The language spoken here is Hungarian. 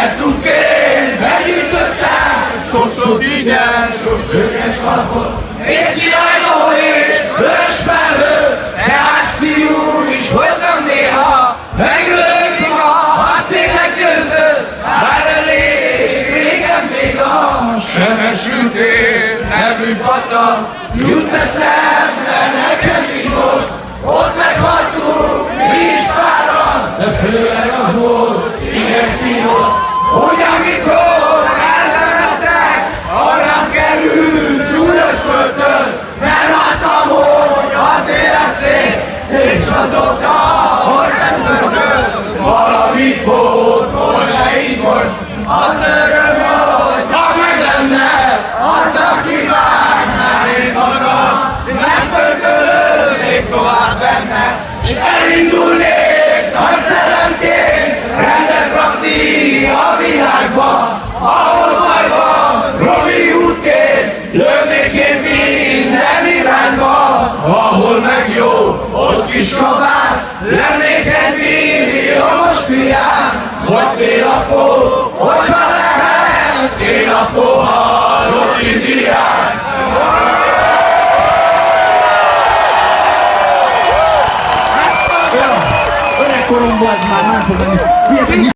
Mertúként begyűjtöttem sok-sok igen, sok szöges kalapot, és szirajló és vörös felhő, tehát szívú is voltam néha, megölök ma, azt tényleg győzött, bár elég régen még a Semesültér nevű patak jut eszembe nekem így most, ott meghaltunk mi is páran, de főleg az volt igen kínos, hogy amikor elvezettek, arra került súlyos költön, mert láttam, hogy az érezték, és azóta, hogy nem örgött, valamit volt volna így most, az öröm, hogy ha meg lenne, az, aki vágná én magam, nem pörkölődnék tovább benne, s elindulnék nagy szellemként, rendet rakni a világba, ahol baj van, Robi útként, lőnék én minden irányba, ahol meg jó, ott kis kabát, lennék egy milliómos fiám, vagy télapó, hogyha lehet, télapó a Robi-diák. Öregkoromban ez már nem fog lenni.